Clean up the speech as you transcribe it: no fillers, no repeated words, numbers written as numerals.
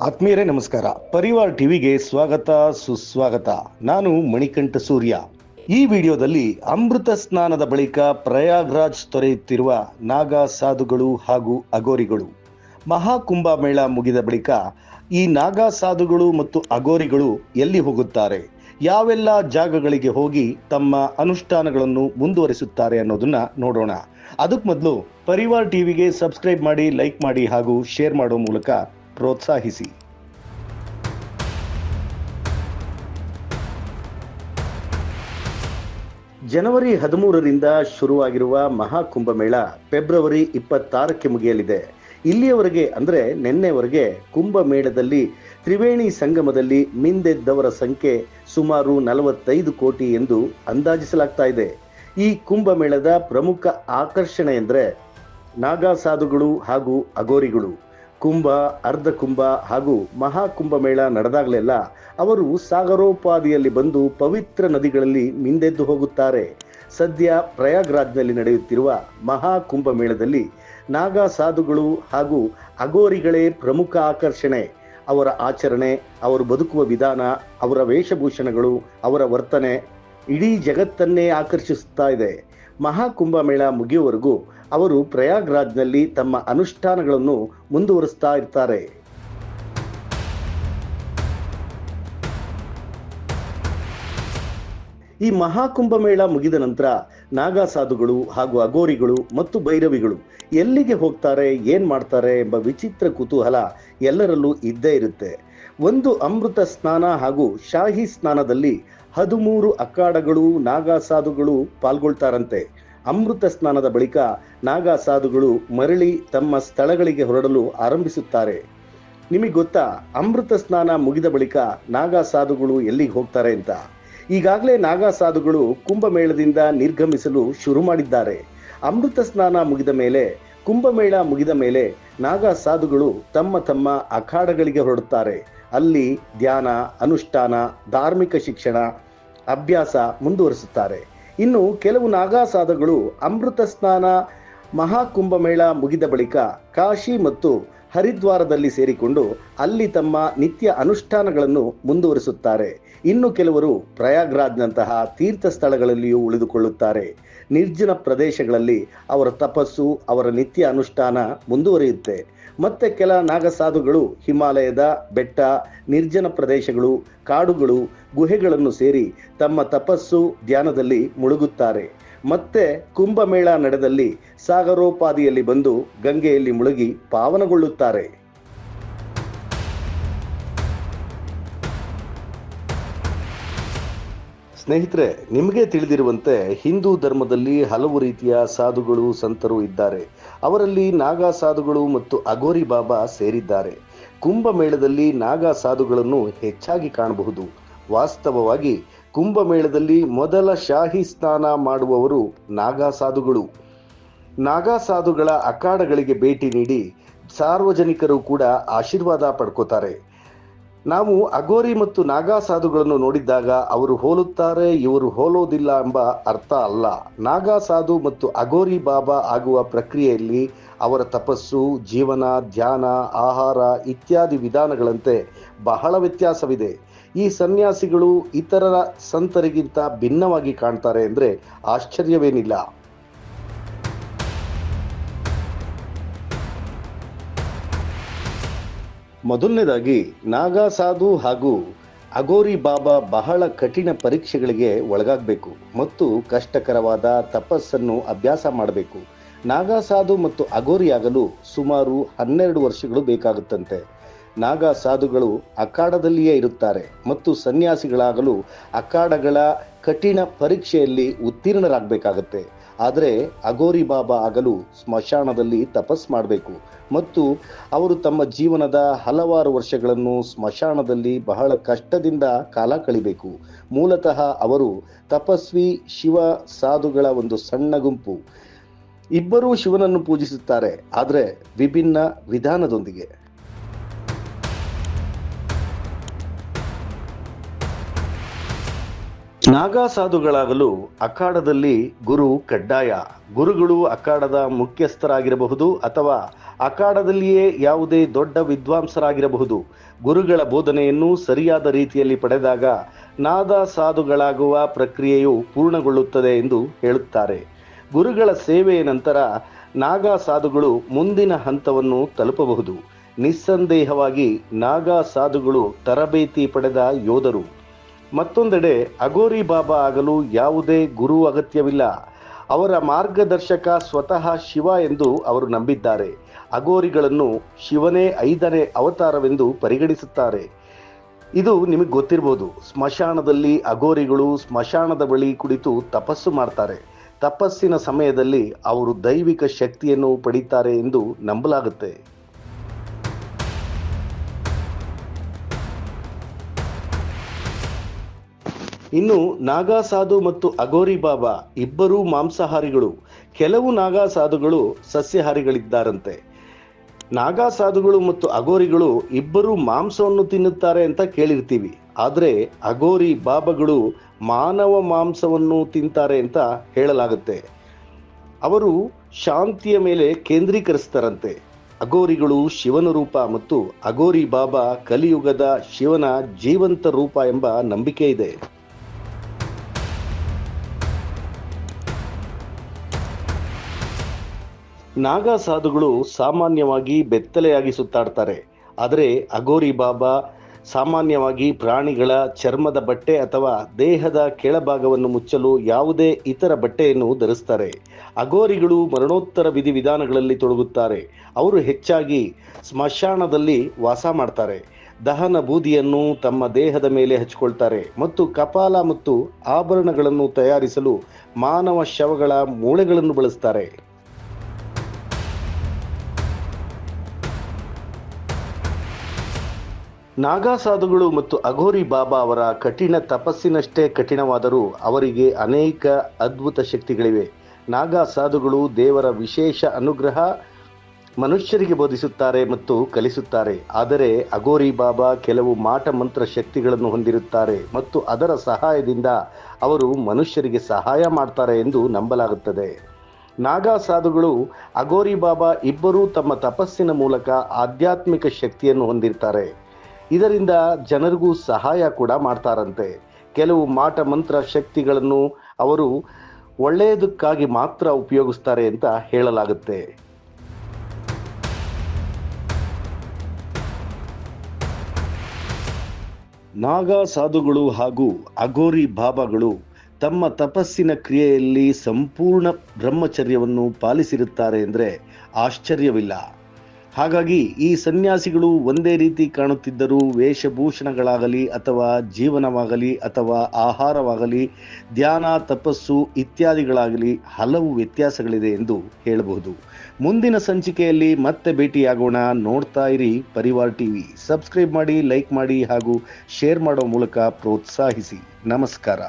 ಆತ್ಮೀಯರೇ ನಮಸ್ಕಾರ. ಪರಿವಾರ್ ಟಿವಿಗೆ ಸ್ವಾಗತ ಸುಸ್ವಾಗತ. ನಾನು ಮಣಿಕಂಠ ಸೂರ್ಯ. ಈ ವಿಡಿಯೋದಲ್ಲಿ ಅಮೃತ ಸ್ನಾನದ ಬಳಿಕ ಪ್ರಯಾಗ್ರಾಜ್ ತೊರೆಯುತ್ತಿರುವ ನಾಗಾ ಸಾಧುಗಳು ಹಾಗೂ ಅಗೋರಿಗಳು. ಮಹಾಕುಂಭಮೇಳ ಮುಗಿದ ಬಳಿಕ ಈ ನಾಗಾ ಸಾಧುಗಳು ಮತ್ತು ಅಗೋರಿಗಳು ಎಲ್ಲಿ ಹೋಗುತ್ತಾರೆ, ಯಾವೆಲ್ಲ ಜಾಗಗಳಿಗೆ ಹೋಗಿ ತಮ್ಮ ಅನುಷ್ಠಾನಗಳನ್ನು ಮುಂದುವರಿಸುತ್ತಾರೆ ಅನ್ನೋದನ್ನ ನೋಡೋಣ. ಅದಕ್ಕೆ ಮೊದಲು ಪರಿವಾರ್ ಟಿವಿಗೆ ಸಬ್ಸ್ಕ್ರೈಬ್ ಮಾಡಿ, ಲೈಕ್ ಮಾಡಿ ಹಾಗೂ ಶೇರ್ ಮಾಡೋ ಮೂಲಕ ಪ್ರೋತ್ಸಾಹಿಸಿ. ಜನವರಿ 13ರಿಂದ ಶುರುವಾಗಿರುವ ಮಹಾಕುಂಭಮೇಳ ಫೆಬ್ರವರಿ 26ಕ್ಕೆ ಮುಗಿಯಲಿದೆ. ಇಲ್ಲಿಯವರೆಗೆ ಅಂದರೆ ನಿನ್ನೆವರೆಗೆ ಕುಂಭಮೇಳದಲ್ಲಿ ತ್ರಿವೇಣಿ ಸಂಗಮದಲ್ಲಿ ಮಿಂದೆದ್ದವರ ಸಂಖ್ಯೆ ಸುಮಾರು 45 ಕೋಟಿ ಎಂದು ಅಂದಾಜಿಸಲಾಗ್ತಾ ಇದೆ. ಈ ಕುಂಭಮೇಳದ ಪ್ರಮುಖ ಆಕರ್ಷಣೆ ಎಂದರೆ ನಾಗಾ ಸಾಧುಗಳು ಹಾಗೂ ಅಗೋರಿಗಳು. ಕುಂಭ, ಅರ್ಧ ಕುಂಭ ಹಾಗೂ ಮಹಾಕುಂಭಮೇಳ ನಡೆದಾಗಲೆಲ್ಲ ಅವರು ಸಾಗರೋಪಾದಿಯಲ್ಲಿ ಬಂದು ಪವಿತ್ರ ನದಿಗಳಲ್ಲಿ ಮಿಂದೆದ್ದು ಹೋಗುತ್ತಾರೆ. ಸದ್ಯ ಪ್ರಯಾಗ್ರಾಜ್ನಲ್ಲಿ ನಡೆಯುತ್ತಿರುವ ಮಹಾಕುಂಭಮೇಳದಲ್ಲಿ ನಾಗಾ ಸಾಧುಗಳು ಹಾಗೂ ಅಗೋರಿಗಳೇ ಪ್ರಮುಖ ಆಕರ್ಷಣೆ. ಅವರ ಆಚರಣೆ, ಅವರು ಬದುಕುವ ವಿಧಾನ, ಅವರ ವೇಷಭೂಷಣಗಳು, ಅವರ ವರ್ತನೆ ಇಡೀ ಜಗತ್ತನ್ನೇ ಆಕರ್ಷಿಸುತ್ತಾ ಇದೆ. ಮಹಾಕುಂಭಮೇಳ ಮುಗಿಯುವವರೆಗೂ ಅವರು ಪ್ರಯಾಗ್ರಾಜ್ನಲ್ಲಿ ತಮ್ಮ ಅನುಷ್ಠಾನಗಳನ್ನು ಮುಂದುವರಿಸ್ತಾ ಇರ್ತಾರೆ. ಈ ಮಹಾಕುಂಭಮೇಳ ಮುಗಿದ ನಂತರ ನಾಗಾ ಸಾಧುಗಳು ಹಾಗೂ ಅಗೋರಿಗಳು ಮತ್ತು ಭೈರವಿಗಳು ಎಲ್ಲಿಗೆ ಹೋಗ್ತಾರೆ, ಏನ್ ಮಾಡ್ತಾರೆ ಎಂಬ ವಿಚಿತ್ರ ಕುತೂಹಲ ಎಲ್ಲರಲ್ಲೂ ಇದ್ದೇ ಇರುತ್ತೆ. ಒಂದು ಅಮೃತ ಸ್ನಾನ ಹಾಗೂ ಶಾಹಿ ಸ್ನಾನದಲ್ಲಿ 13 ಅಖಾಡಗಳು ನಾಗಾ ಸಾಧುಗಳು ಪಾಲ್ಗೊಳ್ತಾರಂತೆ. ಅಮೃತ ಸ್ನಾನದ ಬಳಿಕ ನಾಗಾ ಸಾಧುಗಳು ಮರಳಿ ತಮ್ಮ ಸ್ಥಳಗಳಿಗೆ ಹೊರಡಲು ಆರಂಭಿಸುತ್ತಾರೆ. ನಿಮಗೆ ಗೊತ್ತಾ, ಅಮೃತ ಸ್ನಾನ ಮುಗಿದ ಬಳಿಕ ನಾಗಾ ಸಾಧುಗಳು ಎಲ್ಲಿಗೆ ಹೋಗ್ತಾರೆ ಅಂತ? ಈಗಾಗಲೇ ನಾಗಾ ಸಾಧುಗಳು ಕುಂಭಮೇಳದಿಂದ ನಿರ್ಗಮಿಸಲು ಶುರು ಮಾಡಿದ್ದಾರೆ. ಅಮೃತ ಸ್ನಾನ ಮುಗಿದ ಮೇಲೆ, ಕುಂಭಮೇಳ ಮುಗಿದ ಮೇಲೆ ನಾಗಾ ಸಾಧುಗಳು ತಮ್ಮ ತಮ್ಮ ಅಖಾಡಗಳಿಗೆ ಹೊರಡುತ್ತಾರೆ. ಅಲ್ಲಿ ಧ್ಯಾನ, ಅನುಷ್ಠಾನ, ಧಾರ್ಮಿಕ ಶಿಕ್ಷಣ, ಅಭ್ಯಾಸ ಮುಂದುವರಿಸುತ್ತಾರೆ. ಇನ್ನು ಕೆಲವು ನಾಗಾ ಸಾಧುಗಳು ಅಮೃತ ಸ್ನಾನ ಮಹಾಕುಂಭಮೇಳ ಮುಗಿದ ಬಳಿಕ ಕಾಶಿ ಮತ್ತು ಹರಿದ್ವಾರದಲ್ಲಿ ಸೇರಿಕೊಂಡು ಅಲ್ಲಿ ತಮ್ಮ ನಿತ್ಯ ಅನುಷ್ಠಾನಗಳನ್ನು ಮುಂದುವರಿಸುತ್ತಾರೆ. ಇನ್ನು ಕೆಲವರು ಪ್ರಯಾಗ್ರಾಜ್ನಂತಹ ತೀರ್ಥ ಸ್ಥಳಗಳಲ್ಲಿಯೂ ಉಳಿದುಕೊಳ್ಳುತ್ತಾರೆ. ನಿರ್ಜನ ಪ್ರದೇಶಗಳಲ್ಲಿ ಅವರ ತಪಸ್ಸು, ಅವರ ನಿತ್ಯ ಅನುಷ್ಠಾನ ಮುಂದುವರಿಯುತ್ತೆ. ಮತ್ತೆ ಕೆಲ ನಾಗಸಾಧುಗಳು ಹಿಮಾಲಯದ ಬೆಟ್ಟ, ನಿರ್ಜನ ಪ್ರದೇಶಗಳು, ಕಾಡುಗಳು, ಗುಹೆಗಳನ್ನು ಸೇರಿ ತಮ್ಮ ತಪಸ್ಸು, ಧ್ಯಾನದಲ್ಲಿ ಮುಳುಗುತ್ತಾರೆ. ಮತ್ತೆ ಕುಂಭಮೇಳ ನಡೆದಲ್ಲಿ ಸಾಗರೋಪಾದಿಯಲ್ಲಿ ಬಂದು ಗಂಗೆಯಲ್ಲಿ ಮುಳುಗಿ ಪಾವನಗೊಳ್ಳುತ್ತಾರೆ. ಸ್ನೇಹಿತರೆ, ನಿಮಗೆ ತಿಳಿದಿರುವಂತೆ ಹಿಂದೂ ಧರ್ಮದಲ್ಲಿ ಹಲವು ರೀತಿಯ ಸಾಧುಗಳು, ಸಂತರು ಇದ್ದಾರೆ. ಅವರಲ್ಲಿ ನಾಗಾ ಸಾಧುಗಳು ಮತ್ತು ಅಗೋರಿ ಬಾಬಾ ಸೇರಿದ್ದಾರೆ. ಕುಂಭಮೇಳದಲ್ಲಿ ನಾಗಾ ಸಾಧುಗಳನ್ನು ಹೆಚ್ಚಾಗಿ ಕಾಣಬಹುದು. ವಾಸ್ತವವಾಗಿ ಕುಂಭಮೇಳದಲ್ಲಿ ಮೊದಲ ಶಾಹಿ ಸ್ನಾನ ಮಾಡುವವರು ನಾಗಾ ಸಾಧುಗಳು. ನಾಗಾ ಸಾಧುಗಳ ಅಖಾಡಗಳಿಗೆ ಭೇಟಿ ನೀಡಿ ಸಾರ್ವಜನಿಕರು ಕೂಡ ಆಶೀರ್ವಾದ ಪಡ್ಕೋತಾರೆ. ನಾವು ಅಗೋರಿ ಮತ್ತು ನಾಗಾ ಸಾಧುಗಳನ್ನು ನೋಡಿದ್ದಾಗ ಅವರು ಹೋಲುತ್ತಾರೆ, ಇವರು ಹೋಲೋದಿಲ್ಲ ಎಂಬ ಅರ್ಥ ಅಲ್ಲ. ನಾಗಾ ಸಾಧು ಮತ್ತು ಅಗೋರಿ ಬಾಬಾ ಆಗುವ ಪ್ರಕ್ರಿಯೆಯಲ್ಲಿ ಅವರ ತಪಸ್ಸು, ಜೀವನ, ಧ್ಯಾನ, ಆಹಾರ ಇತ್ಯಾದಿ ವಿಧಾನಗಳಂತೆ ಬಹಳ ವ್ಯತ್ಯಾಸವಿದೆ. ಈ ಸನ್ಯಾಸಿಗಳು ಇತರ ಸಂತರಿಗಿಂತ ಭಿನ್ನವಾಗಿ ಕಾಣ್ತಾರೆ ಅಂದರೆ ಆಶ್ಚರ್ಯವೇನಿಲ್ಲ. ಮೊದಲನೇದಾಗಿ, ನಾಗಾ ಸಾಧು ಹಾಗೂ ಅಗೋರಿ ಬಾಬಾ ಬಹಳ ಕಠಿಣ ಪರೀಕ್ಷೆಗಳಿಗೆ ಒಳಗಾಗಬೇಕು ಮತ್ತು ಕಷ್ಟಕರವಾದ ತಪಸ್ಸನ್ನು ಅಭ್ಯಾಸ ಮಾಡಬೇಕು. ನಾಗಾ ಸಾಧು ಮತ್ತು ಅಗೋರಿ ಆಗಲು ಸುಮಾರು 12 ವರ್ಷಗಳು ಬೇಕಾಗುತ್ತಂತೆ. ನಾಗಾ ಸಾಧುಗಳು ಅಖಾಡದಲ್ಲಿಯೇ ಇರುತ್ತಾರೆ ಮತ್ತು ಸನ್ಯಾಸಿಗಳಾಗಲು ಅಖಾಡಗಳ ಕಠಿಣ ಪರೀಕ್ಷೆಯಲ್ಲಿ ಉತ್ತೀರ್ಣರಾಗಬೇಕಾಗತ್ತೆ. ಆದರೆ ಅಗೋರಿ ಬಾಬಾ ಆಗಲು ಸ್ಮಶಾನದಲ್ಲಿ ತಪಸ್ ಮಾಡಬೇಕು ಮತ್ತು ಅವರು ತಮ್ಮ ಜೀವನದ ಹಲವಾರು ವರ್ಷಗಳನ್ನು ಸ್ಮಶಾನದಲ್ಲಿ ಬಹಳ ಕಷ್ಟದಿಂದ ಕಾಲ ಕಳಿಬೇಕು. ಮೂಲತಃ ಅವರು ತಪಸ್ವಿ ಶಿವ ಸಾಧುಗಳ ಒಂದು ಸಣ್ಣ ಗುಂಪು. ಇಬ್ಬರೂ ಶಿವನನ್ನು ಪೂಜಿಸುತ್ತಾರೆ, ಆದರೆ ವಿಭಿನ್ನ ವಿಧಾನದೊಂದಿಗೆ. ನಾಗಾ ಸಾಧುಗಳಾಗಲು ಅಖಾಡದಲ್ಲಿ ಗುರು ಕಡ್ಡಾಯ. ಗುರುಗಳು ಅಖಾಡದ ಮುಖ್ಯಸ್ಥರಾಗಿರಬಹುದು ಅಥವಾ ಅಖಾಡದಲ್ಲಿಯೇ ಯಾವುದೇ ದೊಡ್ಡ ವಿದ್ವಾಂಸರಾಗಿರಬಹುದು. ಗುರುಗಳ ಬೋಧನೆಯನ್ನು ಸರಿಯಾದ ರೀತಿಯಲ್ಲಿ ಪಡೆದಾಗ ನಾದ ಸಾಧುಗಳಾಗುವ ಪ್ರಕ್ರಿಯೆಯು ಪೂರ್ಣಗೊಳ್ಳುತ್ತದೆ ಎಂದು ಹೇಳುತ್ತಾರೆ. ಗುರುಗಳ ಸೇವೆಯ ನಂತರ ನಾಗ ಸಾಧುಗಳು ಮುಂದಿನ ಹಂತವನ್ನು ತಲುಪಬಹುದು. ನಿಸ್ಸಂದೇಹವಾಗಿ ನಾಗ ಸಾಧುಗಳು ತರಬೇತಿ ಪಡೆದ ಯೋಧರು. ಮತ್ತೊಂದೆಡೆ ಅಗೋರಿ ಬಾಬಾ ಆಗಲು ಯಾವುದೇ ಗುರು ಅಗತ್ಯವಿಲ್ಲ. ಅವರ ಮಾರ್ಗದರ್ಶಕ ಸ್ವತಃ ಶಿವ ಎಂದು ಅವರು ನಂಬಿದ್ದಾರೆ. ಅಗೋರಿಗಳನ್ನು ಶಿವನೇ 5ನೇ ಅವತಾರವೆಂದು ಪರಿಗಣಿಸುತ್ತಾರೆ. ಇದು ನಿಮಗೆ ಗೊತ್ತಿರಬಹುದು. ಸ್ಮಶಾನದಲ್ಲಿ ಅಗೋರಿಗಳು ಸ್ಮಶಾನದ ಬಳಿ ಕುಳಿತು ತಪಸ್ಸು ಮಾಡ್ತಾರೆ. ತಪಸ್ಸಿನ ಸಮಯದಲ್ಲಿ ಅವರು ದೈವಿಕ ಶಕ್ತಿಯನ್ನು ಪಡೀತಾರೆ ಎಂದು ನಂಬಲಾಗುತ್ತೆ. ಇನ್ನು ನಾಗಾ ಸಾಧು ಮತ್ತು ಅಗೋರಿ ಬಾಬಾ ಇಬ್ಬರೂ ಮಾಂಸಾಹಾರಿಗಳು. ಕೆಲವು ನಾಗಾ ಸಾಧುಗಳು ಸಸ್ಯಾಹಾರಿಗಳಿದ್ದಾರಂತೆ. ನಾಗಾ ಸಾಧುಗಳು ಮತ್ತು ಅಗೋರಿಗಳು ಇಬ್ಬರೂ ಮಾಂಸವನ್ನು ತಿನ್ನುತ್ತಾರೆ ಅಂತ ಕೇಳಿರ್ತೀವಿ. ಆದರೆ ಅಗೋರಿ ಬಾಬಾಗಳು ಮಾನವ ಮಾಂಸವನ್ನು ತಿಂತಾರೆ ಅಂತ ಹೇಳಲಾಗುತ್ತೆ. ಅವರು ಶಾಂತಿಯ ಮೇಲೆ ಕೇಂದ್ರೀಕರಿಸ್ತಾರಂತೆ. ಅಗೋರಿಗಳು ಶಿವನ ರೂಪ ಮತ್ತು ಅಗೋರಿ ಬಾಬಾ ಕಲಿಯುಗದ ಶಿವನ ಜೀವಂತ ರೂಪ ಎಂಬ ನಂಬಿಕೆ ಇದೆ. ನಾಗಾ ಸಾಧುಗಳು ಸಾಮಾನ್ಯವಾಗಿ ಬೆತ್ತಲೆಯಾಗಿ ಸುತ್ತಾಡ್ತಾರೆ. ಆದರೆ ಅಗೋರಿ ಬಾಬಾ ಸಾಮಾನ್ಯವಾಗಿ ಪ್ರಾಣಿಗಳ ಚರ್ಮದ ಬಟ್ಟೆ ಅಥವಾ ದೇಹದ ಕೆಳಭಾಗವನ್ನು ಮುಚ್ಚಲು ಯಾವುದೇ ಇತರ ಬಟ್ಟೆಯನ್ನು ಧರಿಸ್ತಾರೆ. ಅಗೋರಿಗಳು ಮರಣೋತ್ತರ ವಿಧಿವಿಧಾನಗಳಲ್ಲಿ ತೊಡಗುತ್ತಾರೆ. ಅವರು ಹೆಚ್ಚಾಗಿ ಸ್ಮಶಾನದಲ್ಲಿ ವಾಸ ಮಾಡ್ತಾರೆ. ದಹನ ಬೂದಿಯನ್ನು ತಮ್ಮ ದೇಹದ ಮೇಲೆ ಹಚ್ಚಿಕೊಳ್ತಾರೆ ಮತ್ತು ಕಪಾಲ ಮತ್ತು ಆಭರಣಗಳನ್ನು ತಯಾರಿಸಲು ಮಾನವ ಶವಗಳ ಮೂಳೆಗಳನ್ನು ಬಳಸ್ತಾರೆ. ನಾಗಾ ಸಾಧುಗಳು ಮತ್ತು ಅಗೋರಿ ಬಾಬಾ ಅವರ ಕಠಿಣ ತಪಸ್ಸಿನಷ್ಟೇ ಕಠಿಣವಾದರೂ ಅವರಿಗೆ ಅನೇಕ ಅದ್ಭುತ ಶಕ್ತಿಗಳಿವೆ. ನಾಗಾ ಸಾಧುಗಳು ದೇವರ ವಿಶೇಷ ಅನುಗ್ರಹ ಮನುಷ್ಯರಿಗೆ ಬೋಧಿಸುತ್ತಾರೆ ಮತ್ತು ಕಲಿಸುತ್ತಾರೆ. ಆದರೆ ಅಗೋರಿ ಬಾಬಾ ಕೆಲವು ಮಾಟ ಮಂತ್ರ ಶಕ್ತಿಗಳನ್ನು ಹೊಂದಿರುತ್ತಾರೆ ಮತ್ತು ಅದರ ಸಹಾಯದಿಂದ ಅವರು ಮನುಷ್ಯರಿಗೆ ಸಹಾಯ ಮಾಡ್ತಾರೆ ಎಂದು ನಂಬಲಾಗುತ್ತದೆ. ನಾಗಾ ಸಾಧುಗಳು ಅಗೋರಿ ಬಾಬಾ ಇಬ್ಬರೂ ತಮ್ಮ ತಪಸ್ಸಿನ ಮೂಲಕ ಆಧ್ಯಾತ್ಮಿಕ ಶಕ್ತಿಯನ್ನು ಹೊಂದಿರ್ತಾರೆ. ಇದರಿಂದ ಜನರಿಗೂ ಸಹಾಯ ಕೂಡ ಮಾಡ್ತಾರಂತೆ. ಕೆಲವು ಮಾಟ ಮಂತ್ರ ಶಕ್ತಿಗಳನ್ನು ಅವರು ಒಳ್ಳೆಯದಕ್ಕಾಗಿ ಮಾತ್ರ ಉಪಯೋಗಿಸ್ತಾರೆ ಅಂತ ಹೇಳಲಾಗುತ್ತೆ. ನಾಗಾ ಸಾಧುಗಳು ಹಾಗೂ ಅಗೋರಿ ಬಾಬಾಗಳು ತಮ್ಮ ತಪಸ್ಸಿನ ಕ್ರಿಯೆಯಲ್ಲಿ ಸಂಪೂರ್ಣ ಬ್ರಹ್ಮಚರ್ಯವನ್ನು ಪಾಲಿಸಿರುತ್ತಾರೆ ಅಂದರೆ ಆಶ್ಚರ್ಯವಿಲ್ಲ. ಹಾಗಾಗಿ ಈ ಸನ್ಯಾಸಿಗಳು ಒಂದೇ ರೀತಿ ಕಾಣುತ್ತಿದ್ದರೂ ವೇಷಭೂಷಣಗಳಾಗಲಿ ಅಥವಾ ಜೀವನವಾಗಲಿ ಅಥವಾ ಆಹಾರವಾಗಲಿ ಧ್ಯಾನ ತಪಸ್ಸು ಇತ್ಯಾದಿಗಳಾಗಲಿ ಹಲವು ವ್ಯತ್ಯಾಸಗಳಿದೆ ಎಂದು ಹೇಳಬಹುದು. ಮುಂದಿನ ಸಂಚಿಕೆಯಲ್ಲಿ ಮತ್ತೆ ಭೇಟಿಯಾಗೋಣ. ನೋಡ್ತಾ ಇರಿ ಪರಿವಾರ್ ಟಿವಿ. ಸಬ್ಸ್ಕ್ರೈಬ್ ಮಾಡಿ, ಲೈಕ್ ಮಾಡಿ ಹಾಗೂ ಶೇರ್ ಮಾಡೋ ಮೂಲಕ ಪ್ರೋತ್ಸಾಹಿಸಿ. ನಮಸ್ಕಾರ.